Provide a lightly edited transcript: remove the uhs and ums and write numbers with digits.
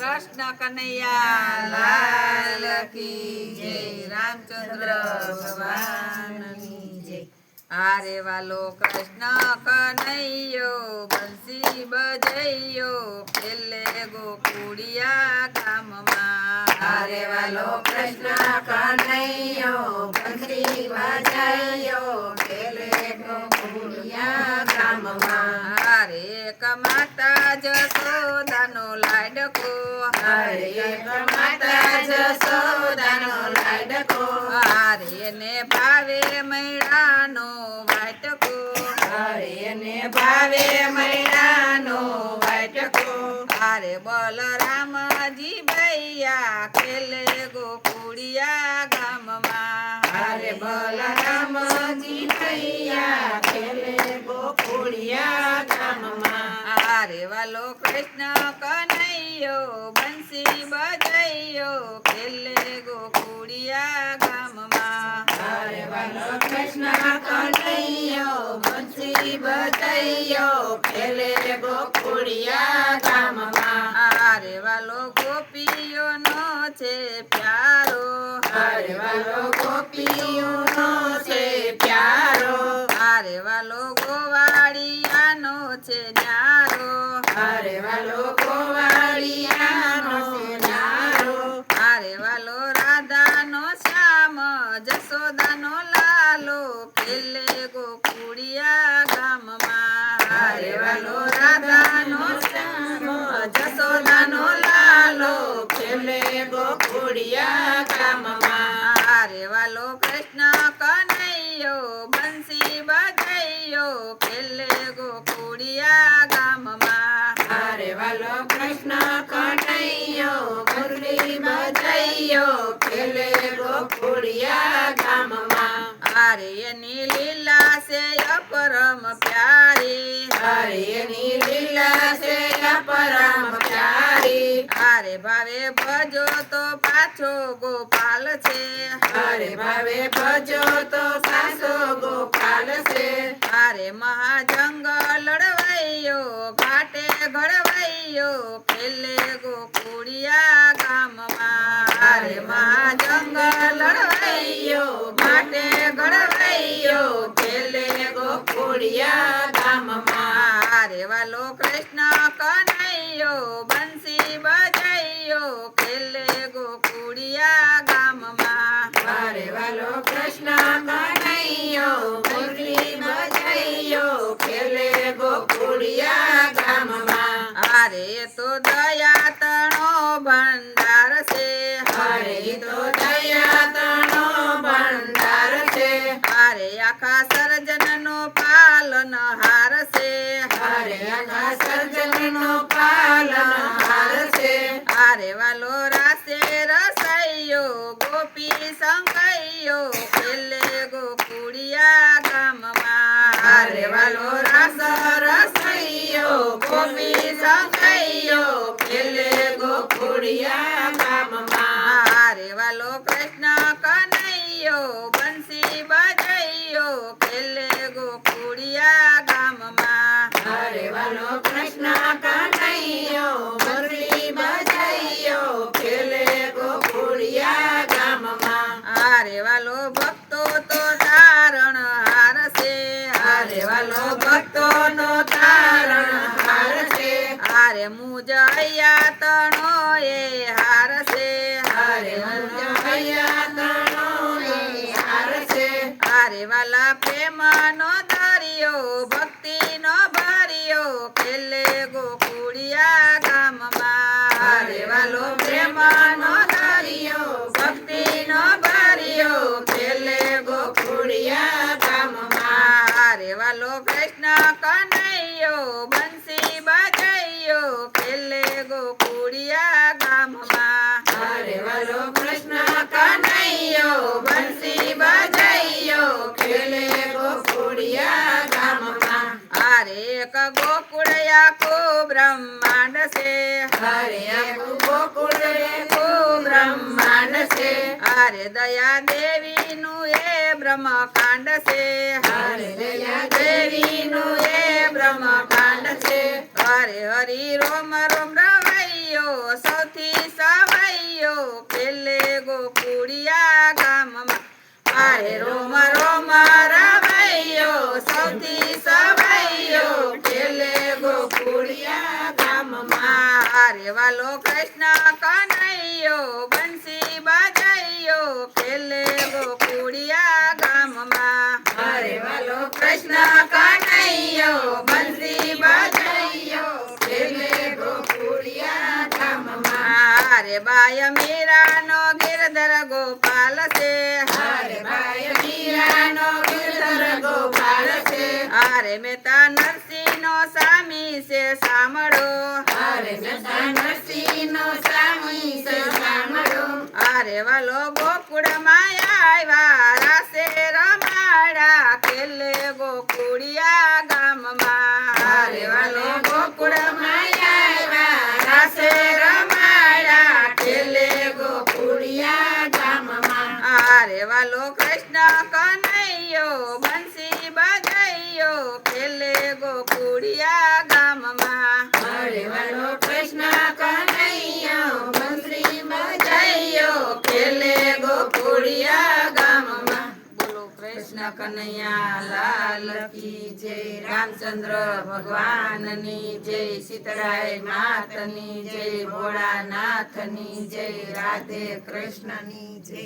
કૃષ્ણ કનૈયા લાલ કી જય, રામચંદ્ર ભગવાનની જય। આરે વાલો કૃષ્ણ કનૈયો બંસી બજૈયો ખેલે ગોકુળિયા ગામમાં। આરે વાલો કૃષ્ણ કનૈયો બંસી બજાયો ખેલે ગોકુળિયા ગામમાં। હારે એક માતા જશોદાનો લાડકો, હરે એક માતા જશોદાનો લાડકો, હારે ને ભાવે મૈડાનો વાટકો, હરે ને ભાવે મૈડાનો વાટકો, હારે બલરામજી ભૈયા ખેલે ગોકુળિયા ગામમાં। હરે બલરામજી ભૈયા ખેલે ગોકુળિયા ગામમાં। હારે વાલો કૃષ્ણ કનૈયો બંસી બજૈયો ખેલે ગોકુળિયા ગામમાં। હરે વાલો કૃષ્ણ કનૈયો બંસી બજાયો ખેલે ગોકુળિયા ગામમાં। હારે વાલો ગોપીઓનો છે પ્યારો, હરે વાલો ગોપીઓનો છે પ્યારો, હારે વાલો ગોવાળિયાનો છે ન્યારો, હરે વાલો ગોવાળિયાનો ન્યારો, હારે વાલો રાધાનો શ્યામ જશોદાનો લાલો ખેલે ગોકુળિયા ગામમાં। હરે વાલો રાધાનો શ્યામ જશોદાનો લાલો ખેલે ગોકુળિયા ગામમાં। હારે વાલો કૃષ્ણ કનૈયો બંસી બજૈયો ખેલે ગોકુળિયા ગામમાં। હરે વાલો કૃષ્ણ કનૈયો મુરલી બજાયો ખેલે ગોકુળિયા ગામમાં। હારે એની લીલા છે અપરમ પ્યારી, હરે એની લીલા છે પરમ પ્યારી, હારે ભાવે ભજો તો પાછો ગોપાલ છે, હરે ભાવે ભજો તો સાસો ગોપાલ છે, હારે મહાજંગલ લડવાઈયો ઘાટે ઘડવાઈયો ખેલે ગોકુળિયા ગામમાં। હરે મહાજંગલ લડવાઈયો માટે ઘડવાઈયો ખેલે ગોકુળિયા ગામમાં। હારે વાલો કૃષ્ણ કનૈયો બંસી બજૈયો ખેલે ગોકુળિયા ગામમાં। હરે વાલો કૃષ્ણ કનૈયો મુરલી બજાયો ખેલે ગોકુળિયા ગામમાં। હારે તો દયા તણો ભંડાર છે, હરે તો દયા તણો ભંડાર છે, હારે આખા સર્જનનો પાલનહાર છે, હરે આખા સર્જનનો પાલનહાર છે, હારે વાલો રાસે રસૈયો ગોપી સંકૈયો ખેલે ગોકુળિયા ગામમાં। હરે વાલો રાસ રસૈયો ગોપી સંકૈયો ખેલે ગોકુળિયા ગામમાં। હારે વાલો કૃષ્ણ કનૈયો બંસી બજૈયો ખેલે ગોકુળિયા ગામમાં। હરે વાલો કૃષ્ણ કનૈયો મુરલી બજાયો ખેલે ગોકુળિયા ગામમાં। હારે વાલો ભક્તો તો તારણ હાર છે, હરે વાલો ભક્તોનો તારણ હાર છે, હારે મુજૈયા તણો એ હાર છે, હરે મુજૈયા તણો એ હાર છે, હારે વાલા પ્રેમનો દરિયો ભક્તિનો ભર્યો ખેલે ગોકુળિયા ગામમાં। હરે વાલો પ્રેમનો દરિયો ભક્તિનો ભર્યો ખેલે ગોકુળિયા ગામમાં। હારે વાલો કૃષ્ણ કનૈયો બંસી બજૈયો ખેલે ગોકુળિયા ગામમાં। હરે વાલો કૃષ્ણ કનૈયો બંસી બજાયો ખેલે ગોકુળિયા ગામમાં। હારે એક ગોકુળિયા કો બ્રહ્માંડ છે, હરે એક ગોકુળ કો બ્રહ્માંડ છે, હારે દયા દેવીનું એ બ્રહ્મકાંડ છે, હરે દયા દેવીનું એ બ્રહ્મકાંડ છે, હરે હરિ રોમ રોમ રવૈયો સૌ સૌથી સવૈયો ખેલે ગોકુળિયા ગામમાં અરે રોમ રોમ રમૈયો સૌથી સવૈયો ખેલે ગોકુળિયા ગામમાં અરે વાલો કૃષ્ણ કનૈયો બંસી બજાયો ખેલે ગોકુળિયા ગામમાં અરે વાલો કૃષ્ણ કનૈયો બંસી બજાયો ખેલે ગોકુળિયા ગામમાં અરે બાય મીરાનો ગિરધર ગોપાલ છે અરે બાય મીરાનો ગિરધર ગોપાલ છે અરે મહેતા નરસિંહનો સ્વામી છે સાંભળો અરે મહેતા નરસિંહનો સ્વામી છે સાંભળો અરે વાલો ગોકુળમાં આવ્યા રાસે રમાડા ખેલે ગોકુળિયા ગામમાં અરે વાલો ગોકુળમાં આવ્યા રાસે રમાડા ખેલે ગોકુળિયા ગામમાં અરે વાલો કૃષ્ણ કનૈયો બંસી બજાયો ખેલે ગોકુળિયા ગામમાં અરે વાલો કૃષ્ણ કનૈયો બંસરી બજાયો ખેલે ગોકુળિયા ગામમાં બોલો કૃષ્ણ કનૈયા લાલ કી જય રામચંદ્ર ભગવાનની જય સીતરાય માતની જય ભોળાનાથની જય રાધે કૃષ્ણની જય